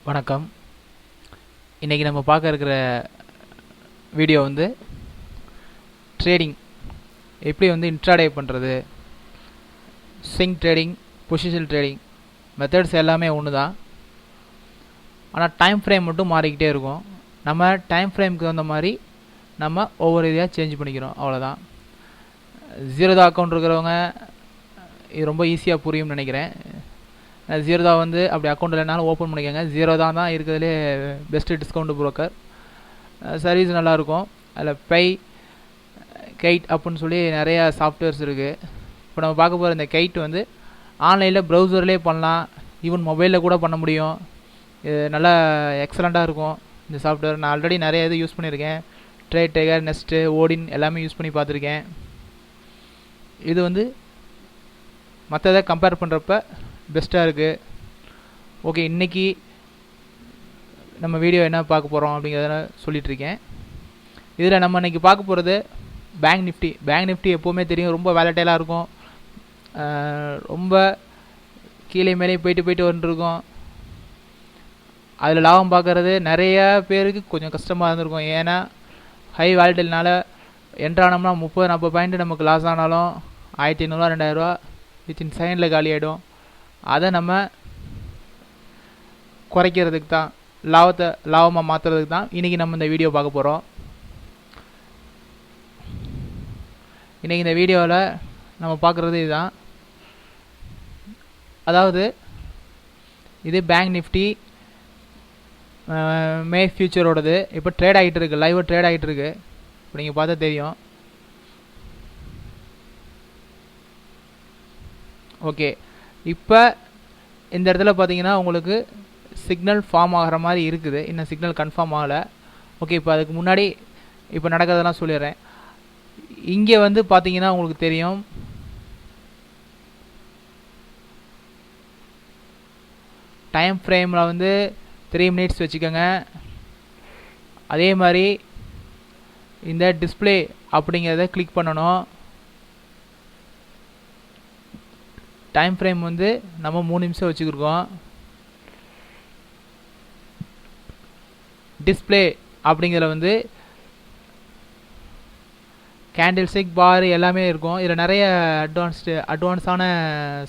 வணக்கம். இன்றைக்கி நம்ம பார்க்க இருக்கிற வீடியோ வந்து ட்ரேடிங் எப்படி இன்ட்ராடே பண்ணுறது, swing trading, position trading methods எல்லாமே ஒன்று தான். ஆனால் டைம் ஃப்ரேம் மட்டும் மாறிக்கிட்டே இருக்கும். நம்ம டைம் ஃப்ரேமுக்கு தகுந்த மாதிரி நம்ம ஒவ்வொரு இதையாக சேஞ்ச் பண்ணிக்கிறோம், அவ்வளோதான். ஜீரோதா அக்கௌண்ட் இருக்கிறவங்க இது ரொம்ப ஈஸியாக புரியும்னு நினைக்கிறேன். ஜீரோதா அப்படி அக்கௌண்ட் இல்லைனாலும் ஓப்பன் பண்ணிக்கோங்க. ஜீரோதா தான் இருக்கிறதுலே பெஸ்ட்டு டிஸ்கவுண்ட் புரோக்கர். சர்வீஸ் நல்லாயிருக்கும். அதில் பை கைட் அப்படின்னு சொல்லி நிறையா சாஃப்ட்வேர்ஸ் இருக்குது. இப்போ நம்ம பார்க்க போகிற இந்த கைட் ஆன்லைனில் ப்ரௌசர்லேயே பண்ணலாம், ஈவன் மொபைலில் கூட பண்ண முடியும். இது நல்லா எக்ஸலண்ட்டாக இருக்கும் இந்த சாஃப்ட்வேர். நான் ஆல்ரெடி நிறைய இது யூஸ் பண்ணியிருக்கேன். ட்ரேட் டேகர், நெஸ்ட்டு, ஓடின் எல்லாமே யூஸ் பண்ணி பார்த்துருக்கேன். இது மற்றதை கம்பேர் பண்ணுறப்ப பெஸ்ட்டாக இருக்குது. ஓகே, இன்றைக்கி நம்ம வீடியோ என்ன பார்க்க போகிறோம் அப்படிங்கிறத சொல்லிகிட்ருக்கேன். இதில் நம்ம இன்றைக்கி பார்க்க போகிறது பேங்க் நிஃப்டி. பேங்க் நிஃப்டி எப்போவுமே தெரியும், ரொம்ப வேலட்டைலாக இருக்கும். ரொம்ப கீழே மேலே போயிட்டு வந்துருக்கும். அதில் லாபம் பார்க்குறது நிறையா பேருக்கு கொஞ்சம் கஷ்டமாக இருந்திருக்கும். ஏன்னா ஹை வேலட்டைல்னால என்ட்ரானோம்னா 30-40 பாயிண்ட் நமக்கு லாஸ் ஆனாலும் 1500 2000 வித்தின் செகண்டில் காலி ஆகிடும். அதை நம்ம குறைக்கிறதுக்கு தான், லாபமாக மாற்றுறதுக்கு தான் இன்றைக்கி நம்ம இந்த வீடியோ பார்க்க போகிறோம். இன்றைக்கி இந்த வீடியோவில் நம்ம பார்க்குறது இதுதான். அதாவது இது பேங்க் நிஃப்டி மே ஃபியூச்சரோடது. இப்போ ட்ரேட் ஆகிட்டு இருக்குது, லைவாக ட்ரேட் ஆகிட்டு இருக்கு. இப்போ நீங்கள் பார்த்தா தெரியும். ஓகே, இப்போ இந்த இடத்துல பார்த்தீங்கன்னா உங்களுக்கு சிக்னல் ஃபார்ம் ஆகிற மாதிரி இருக்குது. இன்னும் சிக்னல் கன்ஃபார்ம் ஆகலை. ஓகே, இப்போ அதுக்கு முன்னாடி இப்போ நடக்கிறதெல்லாம் சொல்லிடுறேன். இங்கே பார்த்தீங்கன்னா உங்களுக்கு தெரியும், டைம் ஃப்ரேமில் 3 மினிட்ஸ் வச்சுக்கோங்க. அதே மாதிரி இந்த டிஸ்பிளே அப்படிங்கிறத கிளிக் பண்ணணும். டைம் ஃப்ரேம் நம்ம 3 நிமிஷம் வச்சுக்கிருக்கோம். டிஸ்பிளே அப்படிங்கிற கேண்டில் ஸ்டிக், பார் எல்லாமே இருக்கும். இதில் நிறைய அட்வான்ஸான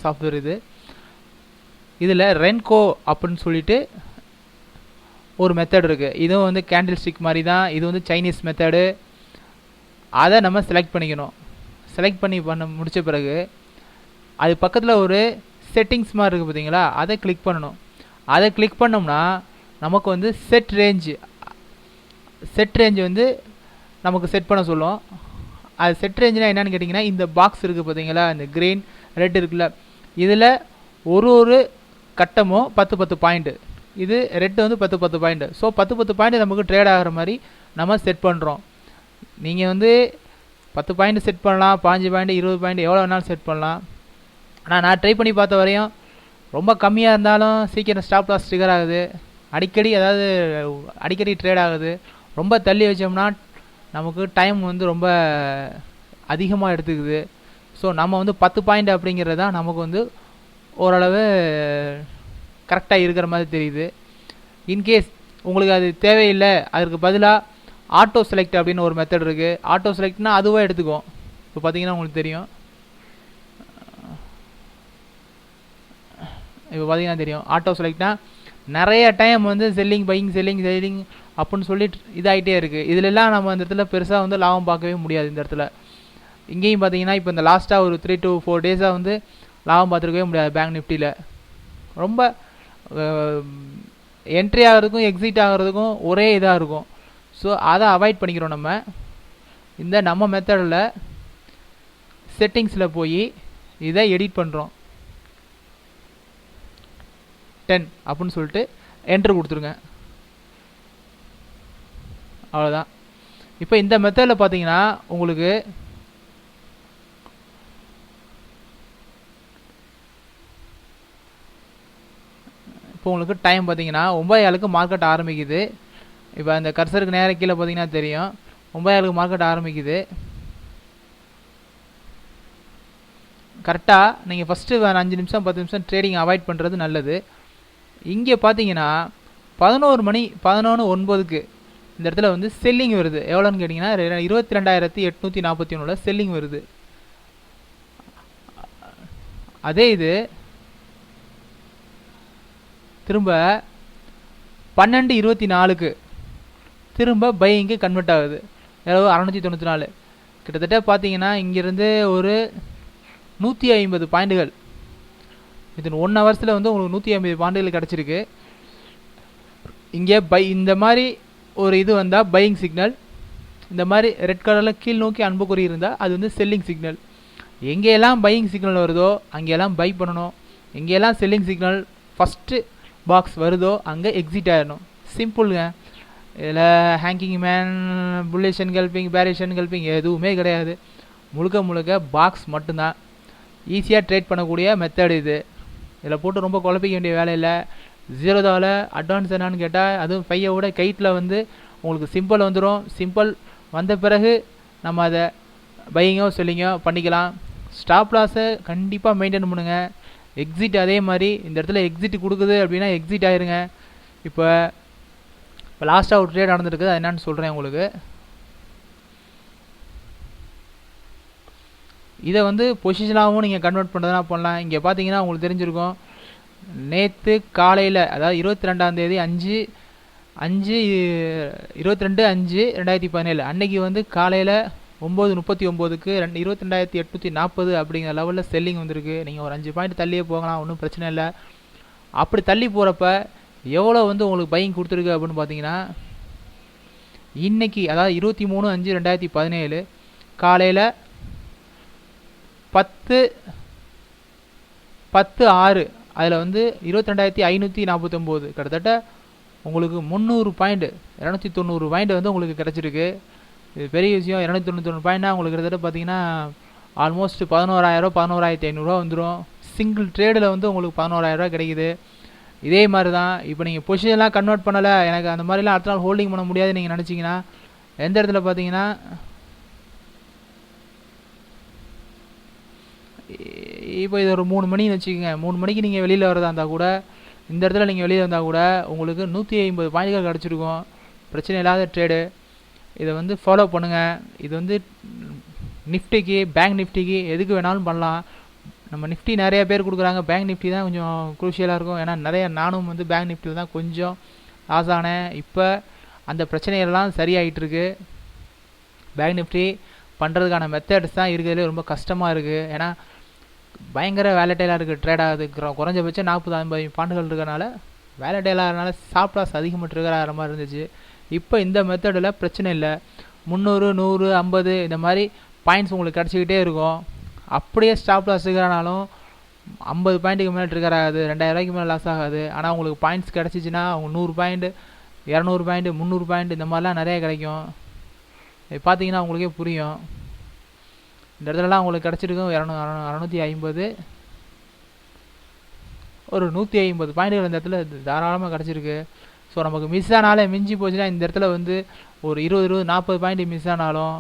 சாஃப்ட்வேர் இது. இதில் ரென்கோ அப்படின்னு சொல்லிட்டு ஒரு மெத்தட் இருக்குது. இதுவும் கேண்டில் ஸ்டிக் மாதிரி தான். இது சைனீஸ் மெத்தடு. அதை நம்ம செலக்ட் பண்ணிக்கணும். செலக்ட் பண்ண முடித்த பிறகு அது பக்கத்தில் ஒரு செட்டிங்ஸ் மாதிரி இருக்குது பார்த்தீங்களா, அதை கிளிக் பண்ணணும். அதை கிளிக் பண்ணோம்னா நமக்கு செட் ரேஞ்சு நமக்கு செட் பண்ண சொல்லும். அது செட் ரேஞ்சுனா என்னென்னு கேட்டிங்கன்னா, இந்த பாக்ஸ் இருக்குது பார்த்தீங்களா, இந்த க்ரீன் ரெட் இருக்குல்ல, இதில் ஒரு கட்டமும் 10 பாயிண்ட்டு. இது ரெட் 10 பாயிண்ட்டு. ஸோ 10 பாயிண்ட் நமக்கு ட்ரேட் ஆகிற மாதிரி நம்ம செட் பண்ணுறோம். நீங்கள் 10 பாயிண்ட் செட் பண்ணலாம், 15 பாயிண்ட், 20 பாயிண்ட், எவ்வளோ வேணாலும் செட் பண்ணலாம். ஆனால் நான் ட்ரை பண்ணி பார்த்த வரையும் ரொம்ப கம்மியாக இருந்தாலும் சீக்கிரம் ஸ்டாப் லாஸ் ட்ரிகர் ஆகுது. அடிக்கடி ட்ரேட் ஆகுது. ரொம்ப தள்ளி வச்சோம்னா நமக்கு டைம் ரொம்ப அதிகமாக எடுத்துக்குது. ஸோ நம்ம 10 பாயிண்ட் அப்படிங்கிறது தான் நமக்கு ஓரளவு கரெக்டாக இருக்கிற மாதிரி தெரியுது. இன்கேஸ் உங்களுக்கு அது தேவையில்லை, அதற்கு பதிலாக ஆட்டோ செலக்ட் அப்படின்னு ஒரு மெத்தட் இருக்குது. ஆட்டோ செலக்ட்னா அதுவாக எடுத்துக்கும். இப்போ பார்த்தீங்கன்னா உங்களுக்கு தெரியும், ஆட்டோ செலக்ட்னா நிறைய டைம் செல்லிங் பையிங் அப்படின்னு சொல்லிட்டு இதாகிட்டே இருக்குது. இதிலெல்லாம் நம்ம இந்த இடத்துல பெருசாக லாபம் பார்க்கவே முடியாது. இந்த இடத்துல இங்கேயும் பார்த்தீங்கன்னா இப்போ இந்த லாஸ்ட்டாக ஒரு 3 to 4 டேஸாக லாபம் பார்த்துருக்கவே முடியாது. பேங்க் நிஃப்டியில் ரொம்ப என்ட்ரி ஆகிறதுக்கும் எக்ஸிட் ஆகிறதுக்கும் ஒரே இதாக இருக்கும். ஸோ அதை அவாய்ட் பண்ணிக்கிறோம். நம்ம மெத்தடில் செட்டிங்ஸில் போய் இதை எடிட் பண்ணுறோம். 10 அப்படின்னு சொல்லிட்டு என்ட்ரு கொடுத்துருங்க. அவ்வளோதான். இப்போ இந்த மெத்தடில் பார்த்தீங்கன்னா உங்களுக்கு டைம் பார்த்தீங்கன்னா 9:00 மார்க்கெட் ஆரம்பிக்குது. இப்போ அந்த கர்சருக்கு நேர கீழே பார்த்தீங்கன்னா தெரியும், 9:00 மார்க்கெட் ஆரம்பிக்குது. கரெக்டாக நீங்கள் ஃபஸ்ட்டு 5 நிமிஷம் 10 நிமிஷம் ட்ரேடிங் அவாய்ட் பண்ணுறது நல்லது. இங்கே பார்த்தீங்கன்னா 11:09 இந்த இடத்துல வந்து செல்லிங் வருது. எவ்வளோன்னு கேட்டிங்கன்னா 22,841 செல்லிங் வருது. அதே இது திரும்ப 12:24 திரும்ப பையிங்கு கன்வெர்ட் ஆகுது. எவ்வளோ 694. கிட்டத்தட்ட பார்த்தீங்கன்னா இங்கேருந்து ஒரு 150 பாயிண்ட்டுகள் வித்தின் 1 ஹவர்ஸில் வந்து உங்களுக்கு 150 பாயிண்ட்டுகள் கிடச்சிருக்கு. இங்கே இந்த மாதிரி ஒரு இது வந்தால் பையிங் சிக்னல், இந்த மாதிரி ரெட் கலரில் கீழ் நோக்கி அன்புக்குறி இருந்தால் அது வந்து செல்லிங் சிக்னல். எங்கேயெல்லாம் பையிங் சிக்னல் வருதோ அங்கேயெல்லாம் பை பண்ணணும். எங்கேயெல்லாம் செல்லிங் சிக்னல் ஃபஸ்ட்டு பாக்ஸ் வருதோ அங்கே எக்ஸிட் ஆகிடணும். சிம்பிளுங்க. இதில் ஹேங்கிங் மேன், புல்லிஷன் கல்பிங், பேரிஷன் கல்பிங் எதுவுமே கிடையாது. முழுக்க பாக்ஸ் மட்டும்தான். ஈஸியாக ட்ரேட் பண்ணக்கூடிய மெத்தட் இது. இதில் போட்டு ரொம்ப குழப்பிக்க வேண்டிய வேலை இல்லை. 0 அட்வான்ஸ் என்னான்னு கேட்டால் அதுவும் 5 கைட்டில் வந்து உங்களுக்கு சிம்பிள் வந்துடும். சிம்பிள் வந்த பிறகு நம்ம அதை பையிங்கோ செல்லிங்கோ பண்ணிக்கலாம். ஸ்டாப் லாஸை கண்டிப்பாக மெயின்டைன் பண்ணுங்க. எக்ஸிட் அதே மாதிரி இந்த இடத்துல எக்ஸிட் கொடுக்குது அப்படின்னா எக்ஸிட் ஆயிருங்க. இப்போ லாஸ்ட்டாக ஒரு ட்ரேட் நடந்துருக்குது, அது என்னன்னு சொல்கிறேன் உங்களுக்கு. இதை வந்து பொசிஷனாகவும் நீங்கள் கன்வெர்ட் பண்ணுறதுனா பண்ணலாம். இங்கே பார்த்தீங்கன்னா உங்களுக்கு தெரிஞ்சிருக்கும், நேற்று காலையில் அதாவது 22ஆம் தேதி 22/5/2017 அன்னைக்கு வந்து காலையில் 9:39க்கு 22,840 அப்படிங்கிற லெவலில் செல்லிங் வந்திருக்கு. நீங்கள் ஒரு 5 பாயிண்ட் தள்ளியே போகலாம், ஒன்றும் பிரச்சனை இல்லை. அப்படி தள்ளி போகிறப்ப எவ்வளோ வந்து உங்களுக்கு பையிங் கொடுத்துருக்கு அப்படின்னு பார்த்தீங்கன்னா, இன்னைக்கு அதாவது 23/5/2017 காலையில் 10:06 அதில் வந்து 22,549 கிட்டத்தட்ட உங்களுக்கு 300 பாயிண்ட் 290 பாயிண்ட் வந்து உங்களுக்கு கிடச்சிருக்கு. இது பெரிய விஷயம். 291 பாயிண்ட்னா உங்களுக்கு கிட்டத்தட்ட பார்த்தீங்கன்னா ஆல்மோஸ்ட் 11,000 11,500 வந்துடும். சிங்கிள் ட்ரேடில் வந்து உங்களுக்கு 11,000 கிடைக்குது. இதே மாதிரி தான் இப்போ நீங்கள் பொசிஷன்லாம் கன்வெர்ட் பண்ணலை, எனக்கு அந்த மாதிரிலாம் அடுத்த நாள் ஹோல்டிங் பண்ண முடியாது நீங்கள் நினச்சிங்கன்னா, எந்த இடத்துல பார்த்தீங்கன்னா இப்போ இது ஒரு 3 மணின்னு வச்சுக்கோங்க. 3 மணிக்கு நீங்கள் வெளியில் வரதா இருந்தால் கூட, இந்த இடத்துல நீங்கள் வெளியில் வந்தால் கூட உங்களுக்கு 150 பாயிண்ட்கள் கிடச்சிருக்கும். பிரச்சனை இல்லாத ட்ரேடு. இதை வந்து ஃபாலோ பண்ணுங்கள். இது வந்து நிஃப்டிக்கு, பேங்க் நிஃப்டிக்கு எதுக்கு வேணாலும் பண்ணலாம். நம்ம நிஃப்டி நிறைய பேர் கொடுக்குறாங்க, பேங்க் நிஃப்டி தான் கொஞ்சம் குரூஷியலாக இருக்கும். ஏன்னா நானும் வந்து பேங்க் நிஃப்டியில் தான் கொஞ்சம் லாஸ் ஆனேன். இப்போ அந்த பிரச்சனைகள்லாம் சரியாகிட்டு இருக்கு. பேங்க் நிஃப்டி பண்ணுறதுக்கான மெத்தட்ஸ் தான் இருக்கிறதுலே ரொம்ப கஷ்டமாக இருக்குது. ஏன்னா பயங்கர வேலட்டைலாக இருக்குது ட்ரேட் ஆகுது. குறைஞ்சபட்சம் 40-50 பாயிண்ட்கள் இருக்கிறனால வேலட்டைலாகிறனால ஸ்டாப் லாஸ் அதிகமாக ட்ரிகர் ஆகிற மாதிரி இருந்துச்சு. இப்போ இந்த மெத்தடில் பிரச்சனை இல்லை. 300, 100, 50 இந்த மாதிரி பாயிண்ட்ஸ் உங்களுக்கு கிடச்சிக்கிட்டே இருக்கும். அப்படியே ஸ்டாப் லாஸ் இருக்கிறனாலும் 50 பாயிண்ட்டுக்கு மேலே ட்ரிகர் ஆகாது, 2,000 மேலே லாஸ் ஆகாது. ஆனால் உங்களுக்கு பாயிண்ட்ஸ் கிடச்சிச்சின்னா அவங்க 100 பாயிண்ட், 200 பாயிண்ட், 300 பாயிண்ட் இந்த மாதிரிலாம் நிறைய கிடைக்கும். பார்த்தீங்கன்னா உங்களுக்கே புரியும். இந்த இடத்துலலாம் உங்களுக்கு கிடச்சிருக்கும் 650, ஒரு 150 பாயிண்ட்டுகள் இந்த இடத்துல தாராளமாக கிடச்சிருக்கு. ஸோ நமக்கு மிஸ் ஆனாலே மிஞ்சி போச்சுன்னா இந்த இடத்துல வந்து ஒரு 20-40 பாயிண்ட் மிஸ் ஆனாலும்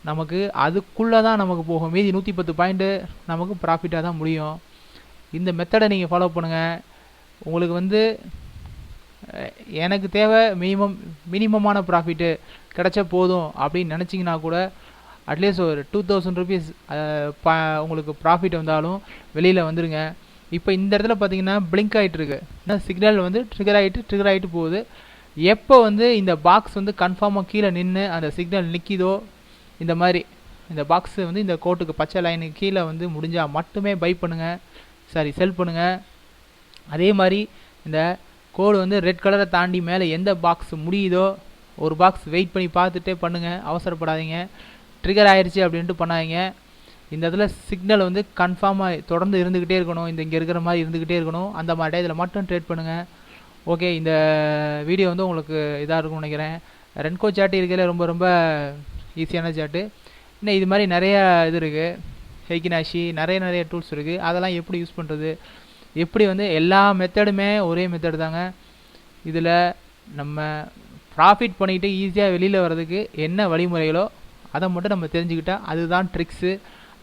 நமக்கு அதுக்குள்ளே தான் நமக்கு போகும். மீதி 110 பாயிண்ட்டு நமக்கு ப்ராஃபிட்டாக தான் முடியும். இந்த மெத்தடை நீங்கள் ஃபாலோ பண்ணுங்கள். உங்களுக்கு வந்து எனக்கு தேவை மினிமமான ப்ராஃபிட்டு கிடைச்சா போதும் அப்படின்னு நினச்சிங்கன்னா கூட அட்லீஸ்ட் ஒரு 2,000 ருபீஸ் உங்களுக்கு ப்ராஃபிட் வந்தாலும் வெளியில் வந்துடுங்க. இப்போ இந்த இடத்துல பார்த்தீங்கன்னா பிளிங்க் ஆகிட்டுருக்கு. சிக்னல் வந்து ட்ரிகர் ஆகிட்டு போகுது. எப்போ வந்து இந்த பாக்ஸ் வந்து கன்ஃபார்மாக கீழே நின்று அந்த சிக்னல் நிற்கிதோ, இந்த மாதிரி இந்த பாக்ஸு வந்து இந்த கோட்டுக்கு பச்சை லைனுக்கு கீழே வந்து முடிஞ்சால் மட்டுமே பை பண்ணுங்கள், செல் பண்ணுங்கள். அதே மாதிரி இந்த கோடு வந்து ரெட் கலரை தாண்டி மேலே எந்த பாக்ஸ் முடியுதோ ஒரு பாக்ஸ் வெயிட் பண்ணி பார்த்துட்டே பண்ணுங்கள். அவசரப்படாதீங்க. ட்ரிகர் ஆயிடுச்சு அப்படின்ட்டு பண்ணாதீங்க. இந்த இடத்துல சிக்னல் வந்து கன்ஃபார்மாக தொடர்ந்து இருந்துக்கிட்டே இருக்கணும். இங்கே இருக்கிற மாதிரி இருந்துக்கிட்டே இருக்கணும். அந்த மாதிரி இதில் மட்டும் ட்ரேட் பண்ணுங்கள். ஓகே, இந்த வீடியோ வந்து உங்களுக்கு இதாக இருக்கும்னு நினைக்கிறேன். ரென்கோ சாட்டு இருக்கிறதுல ரொம்ப ரொம்ப ஈஸியான சாட்டு. இன்னும் இது மாதிரி நிறைய இது இருக்குது. ஹெய்கினாஷி நிறைய டூல்ஸ் இருக்குது. அதெல்லாம் எப்படி யூஸ் பண்ணுறது, எப்படி வந்து எல்லா மெத்தடுமே ஒரே மெத்தடு தாங்க. இதில் நம்ம ப்ராஃபிட் பண்ணிக்கிட்டு ஈஸியாக வெளியில் வர்றதுக்கு என்ன வழிமுறைகளோ அதை மட்டும் நம்ம தெரிஞ்சுக்கிட்டால் அதுதான் ட்ரிக்ஸு.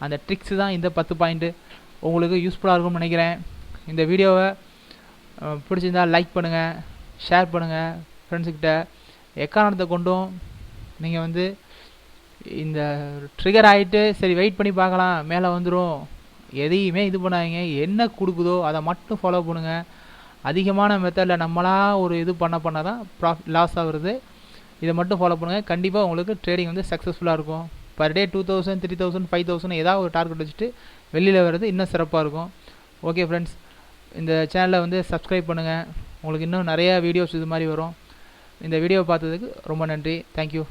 அந்த ட்ரிக்ஸு தான் இந்த 10 பாயிண்ட்டு உங்களுக்கு யூஸ்ஃபுல்லாக இருக்கும்னு நினைக்கிறேன். இந்த வீடியோவை பிடிச்சிருந்தால் லைக் பண்ணுங்கள், ஷேர் பண்ணுங்கள் ஃப்ரெண்ட்ஸுக்கிட்ட. எக்காரணத்தை கொண்டும் நீங்கள் வந்து இந்த ட்ரிகர் ஆகிட்டு சரி வெயிட் பண்ணி பார்க்கலாம் மேலே வந்துடும் எதையுமே இது பண்ணாதீங்க. என்ன கொடுக்குதோ அதை மட்டும் ஃபாலோ பண்ணுங்கள். அதிகமான மெத்தடில் நம்மளாக ஒரு இது பண்ண தான் லாஸ் ஆகுறது. இதை மட்டும் ஃபாலோ பண்ணுங்கள். கண்டிப்பாக உங்களுக்கு ட்ரேடிங் வந்து சக்ஸஸ்ஃபுல்லாக இருக்கும். பர் டே 2000, 3000, 5000 ஏதாவது ஒரு டார்கெட் வச்சுட்டு வெளியில் வர்றது இன்னும் சிறப்பாக இருக்கும். ஓகே ஃப்ரெண்ட்ஸ், இந்த சேனலை வந்து சப்ஸ்கிரைப் பண்ணுங்கள். உங்களுக்கு இன்னும் நிறையா வீடியோஸ் இது மாதிரி வரும். இந்த வீடியோவை பார்த்ததுக்கு ரொம்ப நன்றி. தேங்க்யூ.